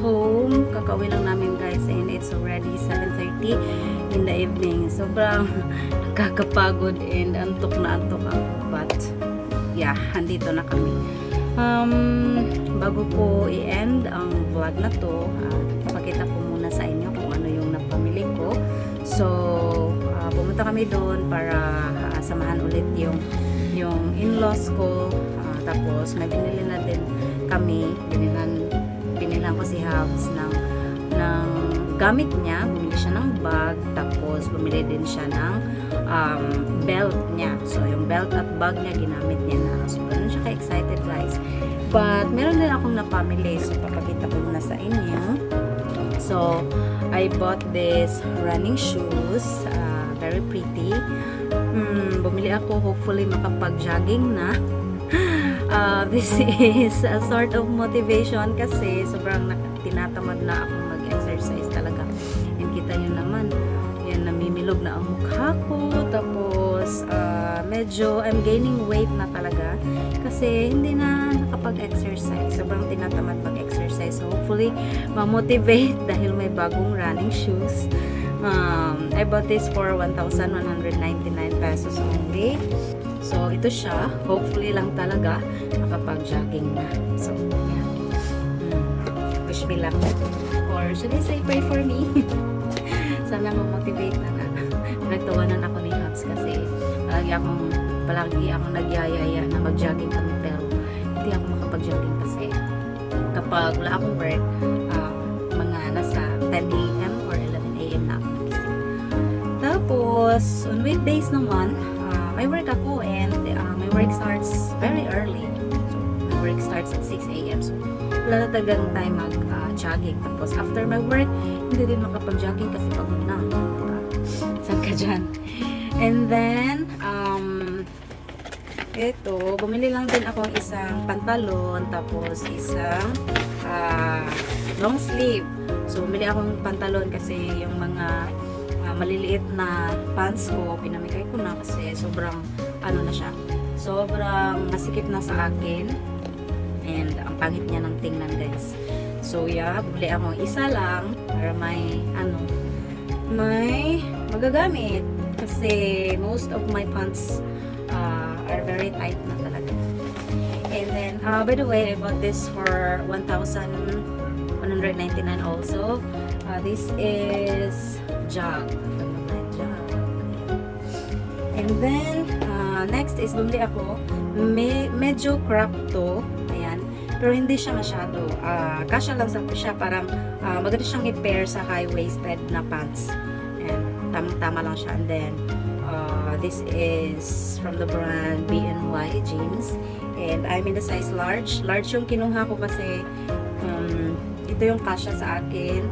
home. Kakauwi lang namin guys and it's already 7:30 in the evening. Sobrang nakakapagod and antok na antok ako. But yeah, andito na kami. Bago ko i-end ang vlog na to, pakita ko muna sa inyo kung ano yung napamili ko. So, pumunta kami doon para samahan ulit yung in-laws ko. Tapos may binili na din kami. Binilan ko si Habs ng gamit niya. Bumili siya ng bag. Tapos bumili din siya ng belt niya. So yung belt at bag niya ginamit niya na. So ganun siya ka-excited guys. But meron din akong napamili. So papakita ko muna sa inyo. So I bought this running shoes. Very pretty. Bumili ako, hopefully makapag-jogging na. This is a sort of motivation kasi sobrang tinatamad na akong mag-exercise talaga. And kita nyo naman, yan, namimilog na ang mukha ko. Tapos, medyo I'm gaining weight na talaga kasi hindi na nakapag-exercise. Sobrang tinatamad mag-exercise. So, hopefully, ma-motivate dahil may bagong running shoes. I bought this for 1,199 pesos only. So, ito siya. Hopefully lang talaga makapag-jogging na. So, yeah. Wish me luck. Or should I say pray for me? Sana ma-motivate na na. Nagtawanan ako ni Habs kasi palagi akong nagyayaya na mag-jogging kami pero hindi ako makapag-jogging kasi kapag wala akong work, mga nasa 10 a.m. or 11 a.m. na ako nagising. Tapos, on weekdays naman, may work ako and my work starts very early. So, my work starts at 6 a.m. So, wala na talagang time mag-jogging. Tapos, after my work, hindi din makapag-jogging kasi pagod na. Diba? Saan ka dyan? And then, ito, bumili lang din ako isang pantalon, tapos isang long sleeve. So, bumili akong pantalon kasi yung mga maliliit na pants ko, pinamigay ko na kasi sobrang ano na siya. Sobrang masikip na sa akin. And ang pangit niya ng tingnan guys. So yeah, bumili ako isa lang para may magagamit. Kasi most of my pants are very tight na talaga. And then, by the way, I bought this for 1,199 also. This is jug. And then, next is bumili ako. Medyo crop to. Ayan. Pero hindi siya masyado. Kasya lang sa siya. Parang maganda siyang i-pair sa high-waisted na pants. Ayan. Tamang-tama lang siya. And then, this is from the brand BNY Jeans. And I'm in the size large. Large yung kinuha ko kasi ito yung kasya sa akin.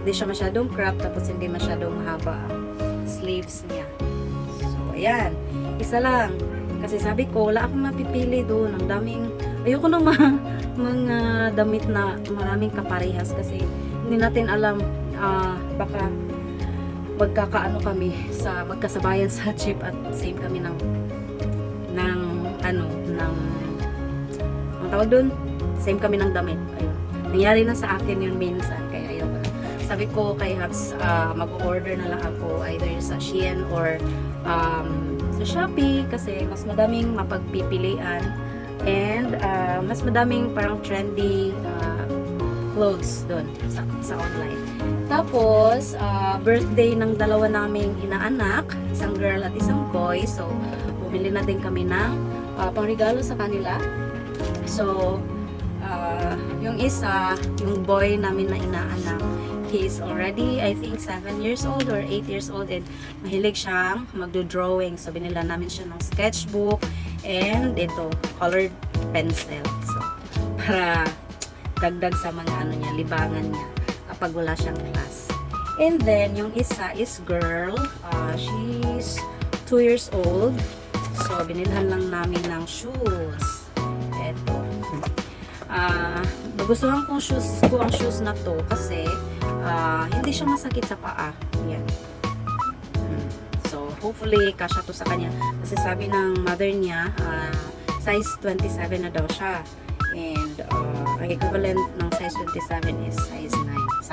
Hindi siya masyadong crop. Tapos hindi masyadong haba sleeves niya. Ayan, isa lang. Kasi sabi ko, wala akong mapipili doon. Ang daming, ayoko ng mga damit na maraming kaparehas kasi hindi natin alam, baka magkakaano kami sa magkasabayan sa jeep at same kami ng ang tawag doon, same kami ng damit. Ayun. Nangyari na sa akin yun minsan, kaya ayoko na. Sabi ko kay Habs, mag-order na lang ako either sa Shein or sa Shopee kasi mas madaming mapagpipilian and mas madaming parang trendy clothes doon sa online. Tapos, birthday ng dalawa naming inaanak, isang girl at isang boy. So, bumili na din kami ng pangregalo sa kanila. So, yung isa, yung boy namin na inaanak, he's already, I think, 7 years old or 8 years old and mahilig siyang magdo-drawing. So, binila namin siya ng sketchbook and ito, colored pencil. So, para dagdag sa mga niya, libangan niya kapag wala siyang class. And then, yung isa is girl. She's 2 years old. So, binilhan lang namin ng shoes. Ito. Nagustuhan ko ang shoes na to kasi hindi siya masakit sa paa. Yan. So, hopefully, kasya to sa kanya. Kasi sabi ng mother niya, size 27 na daw siya. And, Ang equivalent ng size 27 is size 9.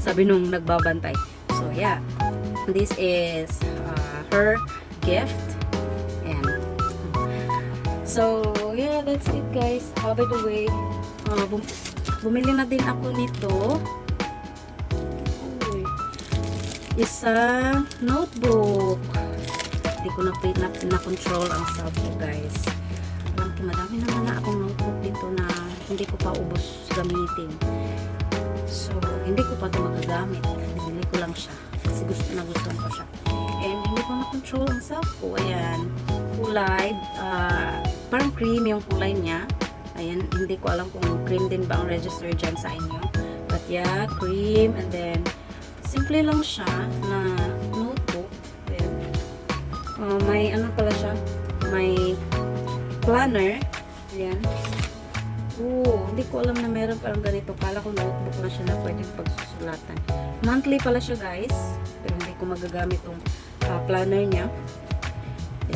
Sabi nung nagbabantay. So yeah, this is her gift. And so yeah, that's it guys. By the way, bumili na din ako nito. Uy, isang notebook. Hindi ko na control ang self ko guys. Alam ko, madami naman na akong notebook dito na hindi ko pa ubos gamitin. So, hindi ko pa ito magagamit. Binili ko lang siya. Kasi gusto ko siya. And hindi ko na-control ang self ko. Ayan. Kulay. Parang cream yung kulay niya. Ayan. Hindi ko alam kung cream din ba ang register dyan sa inyo. But yeah, cream. And then, simple lang siya na notebook. Ayan. May ano pala siya. May planner. Ayan. Hindi ko alam na meron parang ganito. Kala ko notebook na siya na pwedeng pagsusulatan. Monthly pala siya guys. Pero hindi ko magagamit yung planner niya.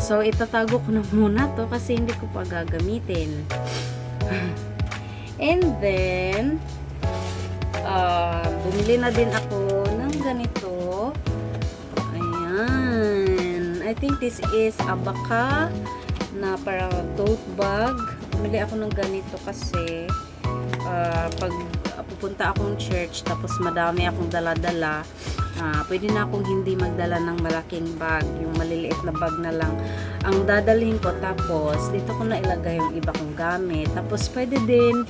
So, itatago ko na muna to kasi hindi ko pa gagamitin. And then, bumili na din ako ng ganito. Ayan. I think this is a baka na parang tote bag. Bumili ako ng ganito kasi pag pupunta akong church tapos madami akong dala-dala, pwede na akong hindi magdala ng malaking bag, yung maliliit na bag na lang ang dadalhin ko, tapos dito ko na ilagay yung iba kong gamit, tapos pwede din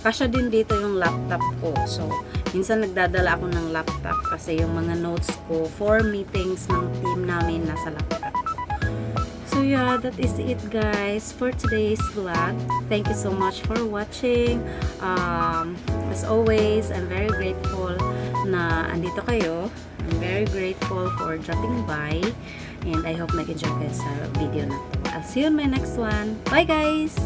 kasya din dito yung laptop ko. So minsan nagdadala ako ng laptop kasi yung mga notes ko for meetings ng team namin nasa laptop. So yeah, that is it guys for today's vlog. Thank you so much for watching. As always, I'm very grateful na andito kayo. I'm very grateful for dropping by. And I hope nag-enjoy kayo sa video na to. I'll see you in my next one. Bye guys!